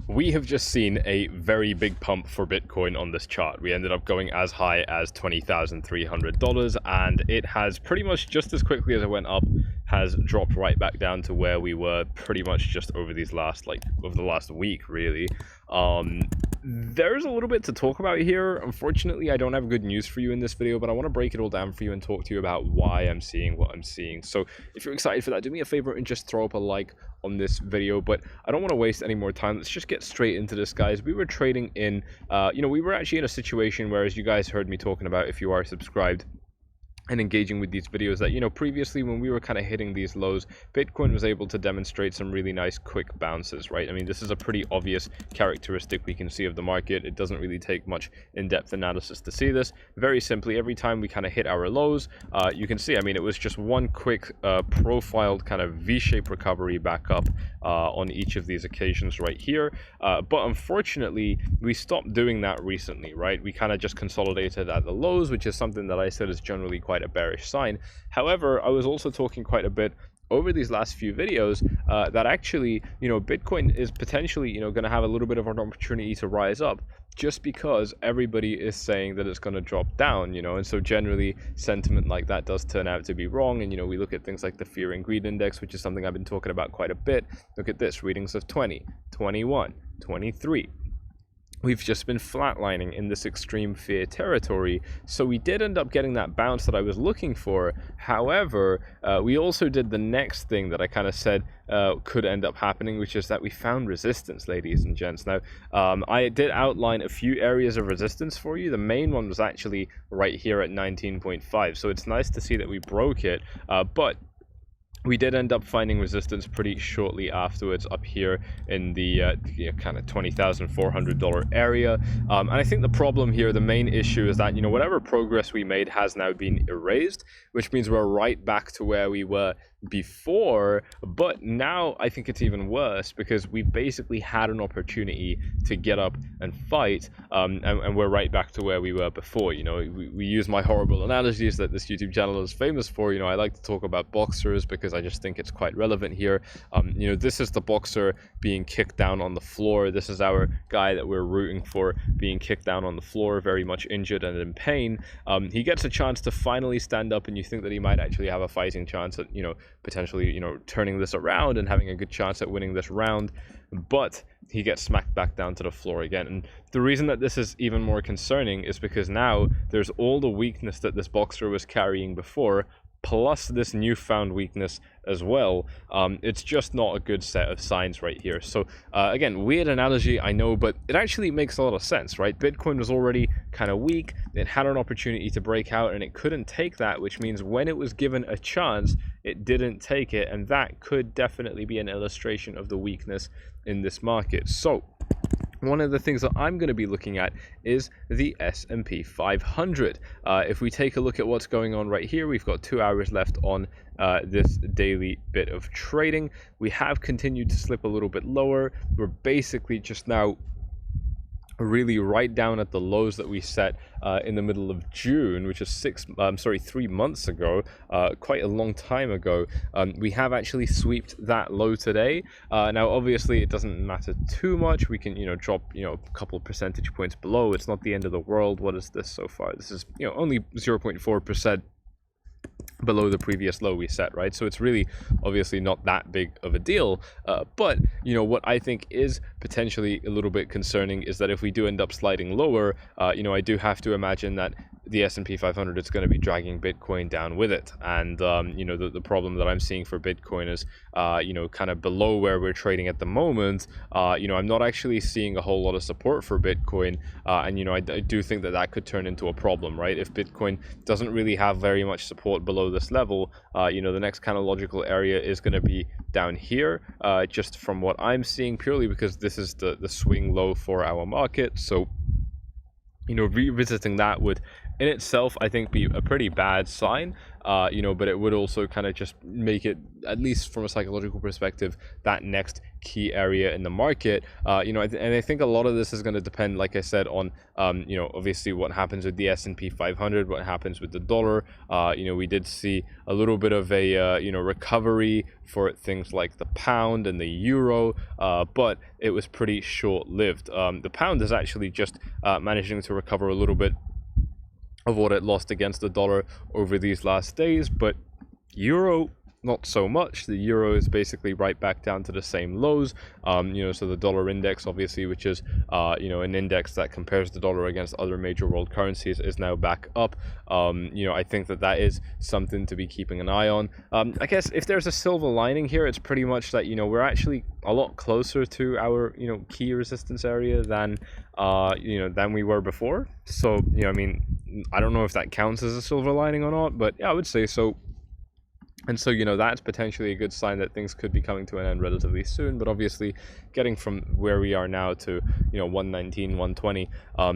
We have just seen a very big pump for Bitcoin on this chart. We ended up going as high as $20,300, and it has pretty much just as quickly as it went up has dropped right back down to where we were pretty much just over these last over the last week, really. There's a little bit to talk about here. Unfortunately, I don't have good news for you in this video, but I want to break it all down for you and talk to you about why I'm seeing what I'm seeing. So if you're excited for that, do me a favor and just throw up a like on this video. But I don't want to waste any more time. Let's just get straight into this, guys. We were trading in we were actually in a situation where, as you guys heard me talking about, if you are subscribed and engaging with these videos, that previously when we were kind of hitting these lows, Bitcoin was able to demonstrate some really nice quick bounces, right? I mean, this is a pretty obvious characteristic we can see of the market. It doesn't really take much in-depth analysis to see this. Very simply, every time we kind of hit our lows, you can see, I mean, it was just one quick profiled kind of V-shaped recovery back up on each of these occasions right here. But unfortunately, we stopped doing that recently, right? We kind of just consolidated at the lows, which is something that I said is generally quite a bearish sign. However, I was also talking quite a bit over these last few videos that actually, Bitcoin is potentially, going to have a little bit of an opportunity to rise up, just because everybody is saying that it's going to drop down, and so generally sentiment like that does turn out to be wrong. And we look at things like the fear and greed index, which is something I've been talking about quite a bit. Look at this, readings of 20, 21, 23. We've just been flatlining in this extreme fear territory. So we did end up getting that bounce that I was looking for. However, we also did the next thing that I kind of said could end up happening, which is that we found resistance, ladies and gents. Now, I did outline a few areas of resistance for you. The main one was actually right here at 19.5. So it's nice to see that we broke it, but we did end up finding resistance pretty shortly afterwards up here in the kind of $20,400 area. And I think the problem here, the main issue, is that, whatever progress we made has now been erased, which means we're right back to where we were before. But now I think it's even worse, because we basically had an opportunity to get up and fight, and we're right back to where we were before. We use my horrible analogies that this YouTube channel is famous for. I like to talk about boxers because I just think it's quite relevant here. This is the boxer being kicked down on the floor. This is our guy that we're rooting for being kicked down on the floor, very much injured and in pain. He gets a chance to finally stand up, and you think that he might actually have a fighting chance at, potentially, turning this around and having a good chance at winning this round. But he gets smacked back down to the floor again. And the reason that this is even more concerning is because now there's all the weakness that this boxer was carrying before, plus this newfound weakness as well. It's just not a good set of signs right here. So again, weird analogy, I know, but it actually makes a lot of sense, right? Bitcoin was already kind of weak. It had an opportunity to break out, and it couldn't take that, which means when it was given a chance, it didn't take it. And that could definitely be an illustration of the weakness in this market. So one of the things that I'm going to be looking at is the S&P 500. If we take a look at what's going on right here, we've got 2 hours left on this daily bit of trading. We have continued to slip a little bit lower. We're basically just now really right down at the lows that we set in the middle of June, which is 3 months ago, quite a long time ago. We have actually sweeped that low today. Now, obviously, it doesn't matter too much. We can, drop, a couple percentage points below. It's not the end of the world. What is this so far? This is, only 0.4% below the previous low we set, right? So it's really obviously not that big of a deal. But what I think is potentially a little bit concerning is that if we do end up sliding lower, I do have to imagine that the S&P 500 is going to be dragging Bitcoin down with it. And the problem that I'm seeing for Bitcoin is kind of below where we're trading at the moment. I'm not actually seeing a whole lot of support for Bitcoin, and I do think that that could turn into a problem, right? If Bitcoin doesn't really have very much support below this level, the next kind of logical area is going to be down here, just from what I'm seeing, purely because this is the swing low for our market. So revisiting that would in itself, I think, be a pretty bad sign, you know, but it would also kind of just make it, at least from a psychological perspective, that next key area in the market. You know, and I think a lot of this is going to depend, like I said, on, you know, obviously what happens with the S&P 500, what happens with the dollar. You know, we did see a little bit of a, you know, recovery for things like the pound and the euro, but it was pretty short-lived. The pound is actually just managing to recover a little bit of what it lost against the dollar over these last days, but euro, not so much. The euro is basically right back down to the same lows. You know, so the dollar index, obviously, which is you know, an index that compares the dollar against other major world currencies, is now back up. You know, I think that that is something to be keeping an eye on. I guess if there's a silver lining here, it's pretty much that, you know, we're actually a lot closer to our, you know, key resistance area than you know, than we were before. So, you know, I mean, I don't know if that counts as a silver lining or not, but yeah, I would say so. And so, you know, that's potentially a good sign that things could be coming to an end relatively soon. But obviously, getting from where we are now to, you know, 119, 120,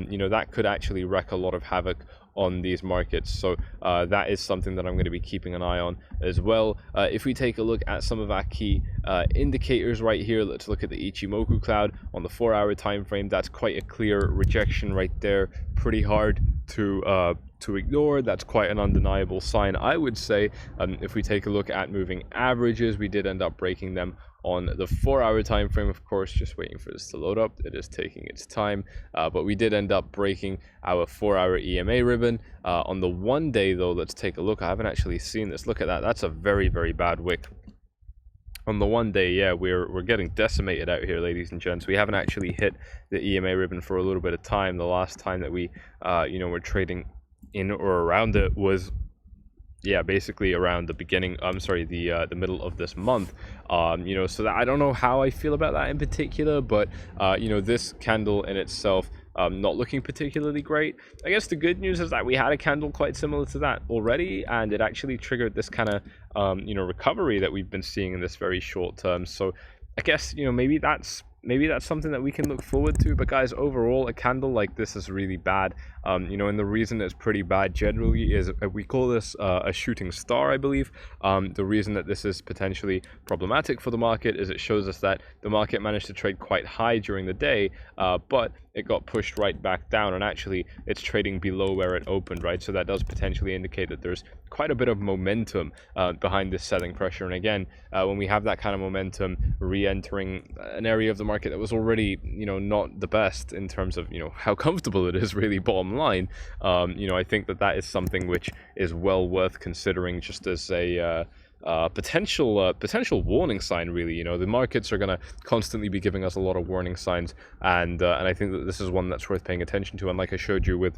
you know, that could actually wreak a lot of havoc on these markets. So that is something that I'm going to be keeping an eye on as well. If we take a look at some of our key indicators right here, let's look at the Ichimoku cloud on the 4-hour time frame. That's quite a clear rejection right there. Pretty hard to ignore. That's quite an undeniable sign, I would say. If we take a look at moving averages, we did end up breaking them on the 4-hour time frame. Of course, just waiting for this to load up. It is taking its time, but we did end up breaking our 4-hour EMA ribbon. On the 1 day though, let's take a look. I haven't actually seen this. Look at that. That's a very, very bad wick. On the 1 day, yeah, we're getting decimated out here, ladies and gents. We haven't actually hit the EMA ribbon for a little bit of time. The last time that we you know, were trading in or around it was, yeah, basically around the beginning, the middle of this month. You know, so that, I don't know how I feel about that in particular, but you know, this candle in itself, not looking particularly great. I guess the good news is that we had a candle quite similar to that already, and it actually triggered this kind of you know, recovery that we've been seeing in this very short term. So I guess, you know, maybe that's something that we can look forward to. But guys, overall, a candle like this is really bad. You know, and the reason it's pretty bad generally is we call this a shooting star, I believe. The reason that this is potentially problematic for the market is it shows us that the market managed to trade quite high during the day, but it got pushed right back down, and actually it's trading below where it opened, right? So that does potentially indicate that there's quite a bit of momentum behind this selling pressure. And again, when we have that kind of momentum re-entering an area of the market that was already, you know, not the best in terms of, you know, how comfortable it is, really, bottom line, you know, I think that that is something which is well worth considering, just as a potential warning sign, really. You know, the markets are going to constantly be giving us a lot of warning signs, and I think that this is one that's worth paying attention to. And like I showed you with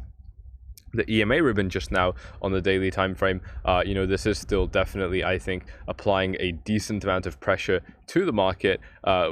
the EMA ribbon just now on the daily time frame, you know, this is still definitely, I think, applying a decent amount of pressure to the market,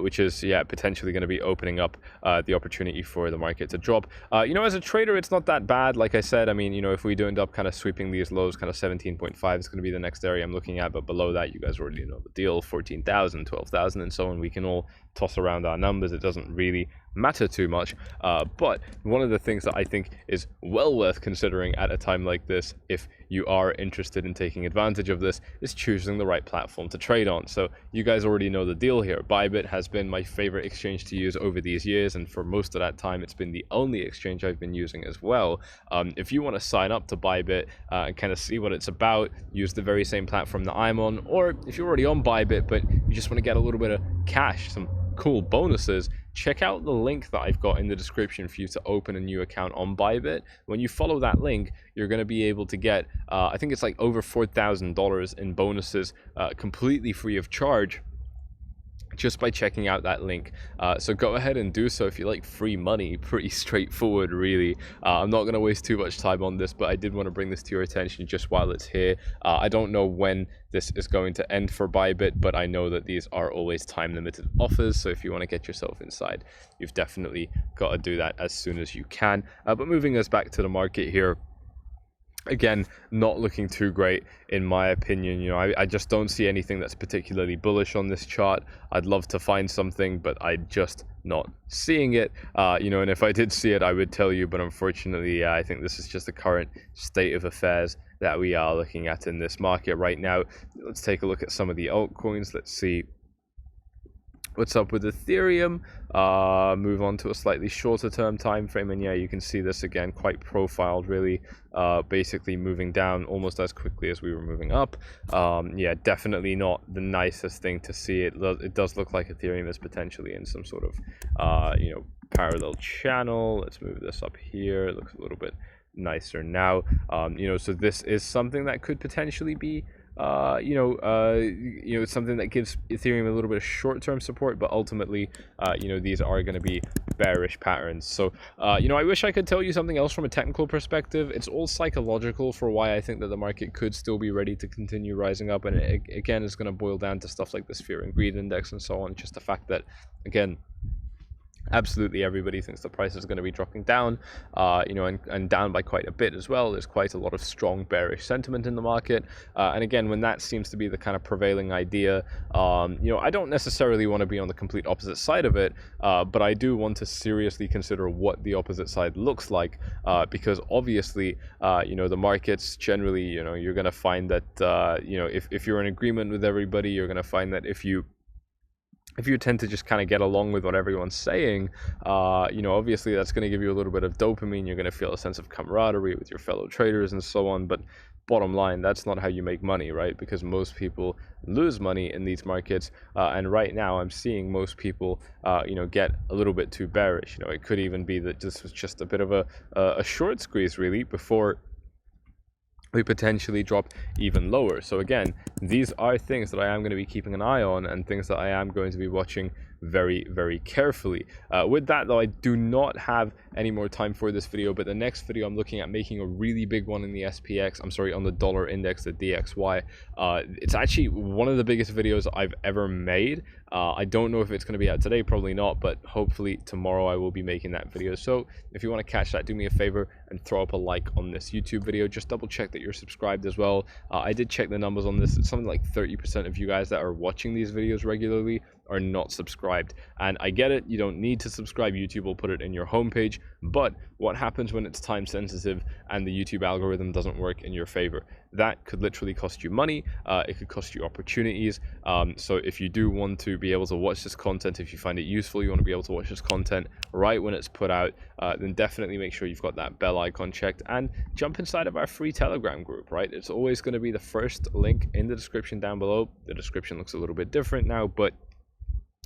which is, yeah, potentially going to be opening up the opportunity for the market to drop. You know, as a trader, it's not that bad. Like I said, I mean, you know, if we do end up kind of sweeping these lows, kind of 17.5 is going to be the next area I'm looking at, but below that, you guys already know the deal. 14,000, 12,000, and so on. We can all toss around our numbers. It doesn't really matter too much, but one of the things that I think is well worth considering at a time like this, if you are interested in taking advantage of this, is choosing the right platform to trade on. So you guys already know the deal here. Bybit has been my favorite exchange to use over these years, and for most of that time it's been the only exchange I've been using as well. If you want to sign up to Bybit and kind of see what it's about, use the very same platform that I'm on, or if you're already on Bybit but you just want to get a little bit of cash, some cool bonuses, check out the link that I've got in the description for you to open a new account on Bybit. When you follow that link, you're going to be able to get, I think it's like over $4,000 in bonuses, completely free of charge, just by checking out that link. So go ahead and do so if you like free money. Pretty straightforward, really. I'm not going to waste too much time on this, but I did want to bring this to your attention just while it's here. I don't know when this is going to end for Bybit, but I know that these are always time limited offers, so if you want to get yourself inside, you've definitely got to do that as soon as you can. But moving us back to the market here, Again, not looking too great in my opinion. You know, I just don't see anything that's particularly bullish on this chart. I'd love to find something, but I'm just not seeing it. You know, and if I did see it, I would tell you, but unfortunately, I think this is just the current state of affairs that we are looking at in this market right now. Let's take a look at some of the altcoins. Let's see what's up with Ethereum. Move on to a slightly shorter term time frame, and yeah, you can see this again, quite profiled, really. Basically moving down almost as quickly as we were moving up. Yeah, definitely not the nicest thing to see. It does look like Ethereum is potentially in some sort of you know, parallel channel. Let's move this up here. It looks a little bit nicer now. You know, so this is something that could potentially be you know, something that gives Ethereum a little bit of short-term support, but ultimately, you know, these are going to be bearish patterns. So, you know, I wish I could tell you something else from a technical perspective. It's all psychological for why I think that the market could still be ready to continue rising up. And it, again, is going to boil down to stuff like this fear and greed index and so on. Just the fact that, again, absolutely everybody thinks the price is going to be dropping down, you know, and down by quite a bit as well. There's quite a lot of strong bearish sentiment in the market, and again, when that seems to be the kind of prevailing idea, you know, I don't necessarily want to be on the complete opposite side of it, but I do want to seriously consider what the opposite side looks like, because obviously, you know, the markets generally, you know, you're going to find that, you know, if you're in agreement with everybody, you're going to find that if you tend to just kind of get along with what everyone's saying, you know, obviously that's going to give you a little bit of dopamine. You're going to feel a sense of camaraderie with your fellow traders and so on. But bottom line, that's not how you make money, right? Because most people lose money in these markets. And right now I'm seeing most people, you know, get a little bit too bearish. You know, it could even be that this was just a bit of a short squeeze really before we potentially drop even lower. So again, these are things that I am going to be keeping an eye on and things that I am going to be watching very, very carefully. With that though, I do not have any more time for this video, but the next video I'm looking at making a really big one in the SPX, I'm sorry, on the dollar index, the DXY. It's actually one of the biggest videos I've ever made. I don't know if it's going to be out today, probably not, but hopefully tomorrow I will be making that video. So if you want to catch that, do me a favor and throw up a like on this YouTube video. Just double check that you're subscribed as well. I did check the numbers on this. It's something like 30% of you guys that are watching these videos regularly are not subscribed, and I get it, you don't need to subscribe. YouTube will put it in your homepage, but what happens when it's time sensitive and the YouTube algorithm doesn't work in your favor? That could literally cost you money. It could cost you opportunities. So if you do want to be able to watch this content, if you find it useful, you want to be able to watch this content right when it's put out, then definitely make sure you've got that bell icon checked and jump inside of our free Telegram group, right? It's always going to be the first link in the description down below. The description looks a little bit different now, but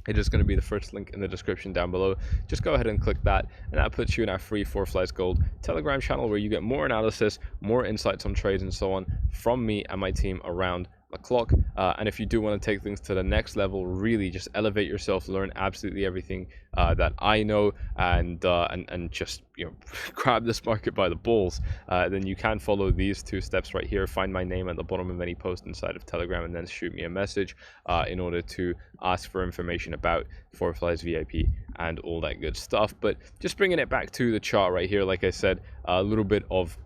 it is going to be the first link in the description down below. Just go ahead and click that, and that puts you in our free 4Flies Gold Telegram channel, where you get more analysis, more insights on trades and so on from me and my team around the clock. And if you do want to take things to the next level, really just elevate yourself, learn absolutely everything that I know, and just, you know, grab this market by the balls, then you can follow these 2 steps right here. Find my name at the bottom of any post inside of Telegram, and then shoot me a message in order to ask for information about 4Flies VIP and all that good stuff. But just bringing it back to the chart right here, like I said, a little bit of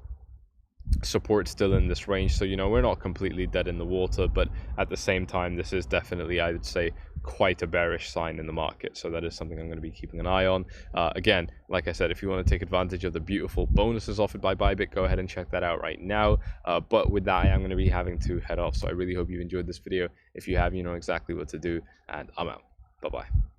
support still in this range, so you know, we're not completely dead in the water, but at the same time, this is definitely, I would say, quite a bearish sign in the market. So that is something I'm going to be keeping an eye on. Again, like I said, if you want to take advantage of the beautiful bonuses offered by Bybit, go ahead and check that out right now. But with that, I am going to be having to head off, so I really hope you enjoyed this video. If you have, you know exactly what to do, and I'm out. Bye bye.